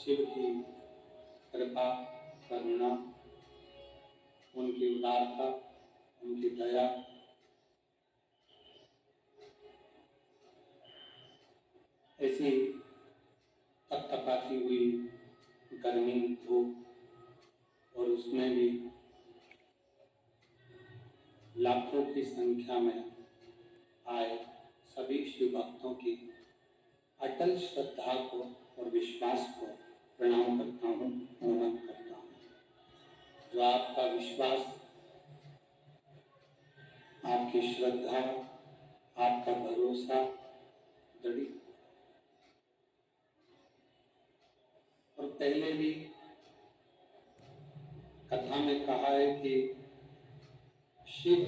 शिव की कृपा, करुणा, उनकी उदारता, उनकी दया, ऐसी तपतपाती हुई गर्मी, धूप और उसमें भी लाखों की संख्या में आए सभी शिव भक्तों की अटल श्रद्धा को और विश्वास को प्रणाम करता हूँ, नमन करता हूँ। जो आपका विश्वास, आपकी श्रद्धा, आपका भरोसा दृढ़, और पहले भी कथा में कहा है कि शिव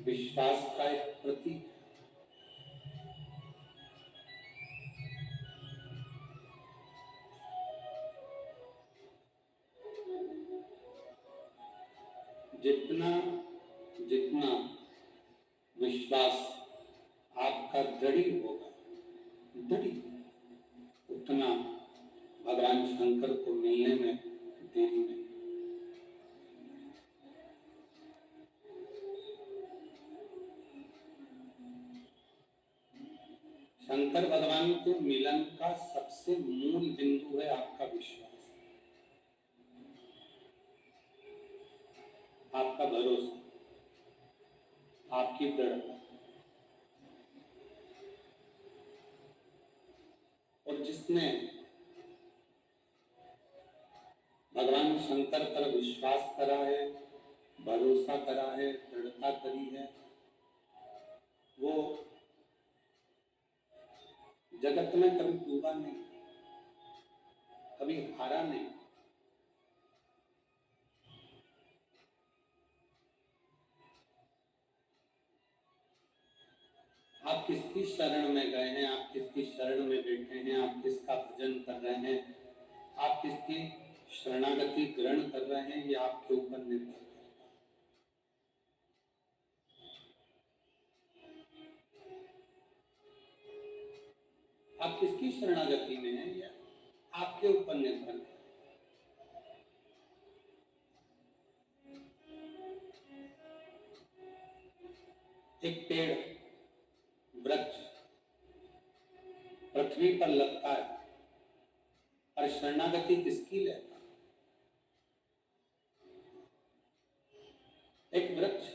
विश्वास का एक प्रतीक, जितना जितना विश्वास आपका दृढ़ होगा, उतना भगवान शंकर को मिलने में देरी नहीं। शंकर भगवान के मिलन का सबसे मूल बिंदु है आपका विश्वास, आपका भरोसा, आपकी दृढ़ता। और जिसने भगवान शंकर पर विश्वास करा है, भरोसा करा है, दृढ़ता करी है, वो जगत में कभी डूबा नहीं, कभी हारा नहीं। आप किसकी शरण में गए हैं, आप किसकी शरण में बैठे हैं, आप किसका भजन कर रहे हैं, आप किसकी शरणागति ग्रहण कर रहे हैं, ये आपके ऊपर निर्भर करता है। आप किसकी शरणागति में हैं, ये आपके ऊपर निर्भर है। एक पेड़, वृक्ष पृथ्वी पर लगता है, और शरणागति किसकी लेता है? एक वृक्ष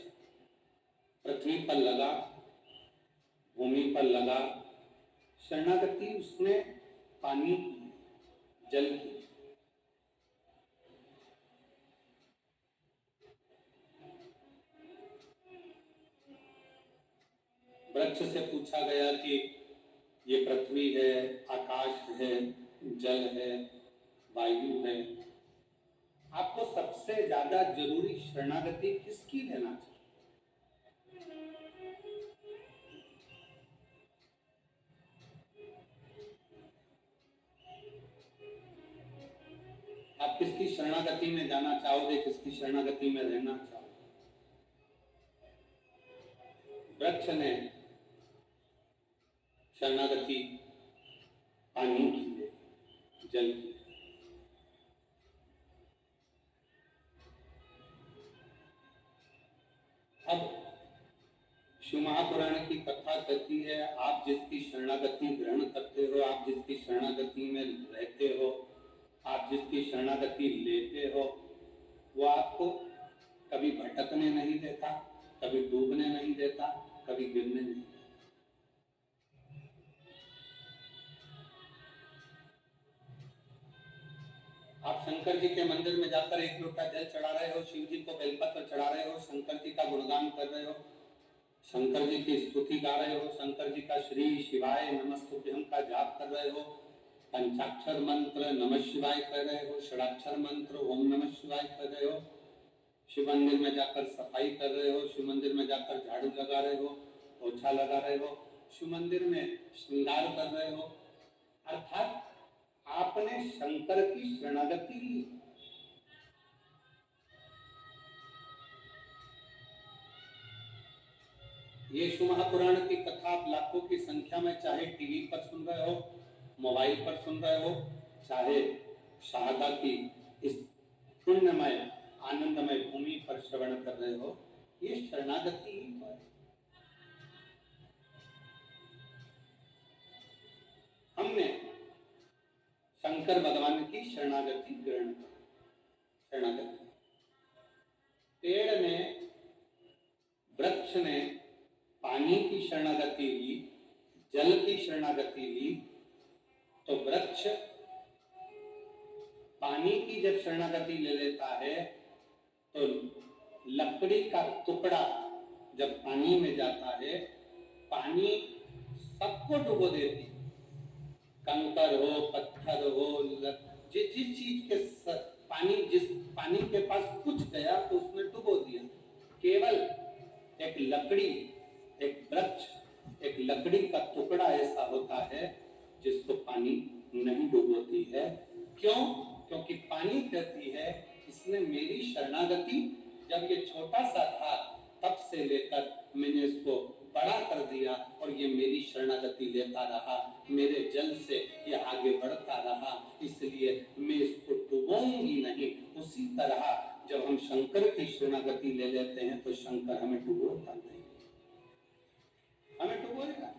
पृथ्वी पर लगा, भूमि पर लगा, शरणागति उसने पानी की, जल की। वृक्ष से पूछा गया कि ये पृथ्वी है, आकाश है, जल है, वायु है, आपको सबसे ज्यादा जरूरी शरणागति किसकी लेना चाहिए? आप किसकी शरणागति में जाना चाहोगे, किसकी शरणागति में रहना चाहोगे? वृक्ष ने शरणागति पानी की है, जल की। अब शिव महापुराण की कथा कहती है, आप जिसकी शरणागति ग्रहण करते हो, आप जिसकी शरणागति में रहते हो, आप जिसकी शरणागति लेते हो, वो आपको कभी भटकने नहीं देता, कभी डूबने नहीं देता, कभी गिरने नहीं देता। आप शंकर जी के मंदिर में जाकर एक लोटा जल चढ़ा रहे हो, शिव जी को बेलपत्र चढ़ा रहे हो, शंकर जी का गुणगान कर रहे हो, शंकर जी की स्तुति गा रहे हो, शंकर जी का श्री शिवाय नमस्तुभ्यम का जाप कर रहे हो, पंचाक्षर मंत्र नमः शिवाय कर रहे हो, षडाक्षर मंत्र ओम नमः शिवाय कर रहे हो, शिव मंदिर में जाकर सफाई कर रहे हो, शिव मंदिर में जाकर झाड़ू लगा रहे हो, पोछा लगा रहे हो, शिव मंदिर में श्रृंगार कर रहे हो, अर्थात आपने शंकर की शरणागति ली। ये शिव महापुराण की कथा आप लाखों की संख्या में चाहे टीवी पर सुन रहे हो, मोबाइल पर सुन रहे हो, चाहे शारदा की इस पुण्यमय आनंदमय भूमि पर श्रवण कर रहे हो, ये शरणागति ही तो है। हमने शंकर भगवान की शरणागति ग्रहण की। शरणागति पेड़ ने, वृक्ष ने पानी की शरणागति ली, जल की शरणागति ली, तो वृक्ष पानी की जब शरणागति ले लेता है तो लकड़ी का टुकड़ा जब पानी में जाता है, पानी सबको डुबो देती, कंकर हो, पत्थर हो, जिस जिस चीज के पानी, जिस पानी के पास कुछ गया तो उसमें डुबो दिया। केवल एक लकड़ी, एक वृक्ष, एक लकड़ी का टुकड़ा ऐसा होता है जिसको पानी नहीं डुबोती है। क्यों? क्योंकि पानी कहती है इसने मेरी शरणागति, जब ये छोटा सा था तब से लेकर मैंने इसको बड़ा कर दिया और ये मेरी शरणागति लेता रहा, मेरे जल से ये आगे बढ़ता रहा, इसलिए मैं इसको डुबोऊंगी नहीं। उसी तरह जब हम शंकर की शरणागति ले लेते हैं तो शंकर हमें डुबोता नहीं, हमें डुबोएगा।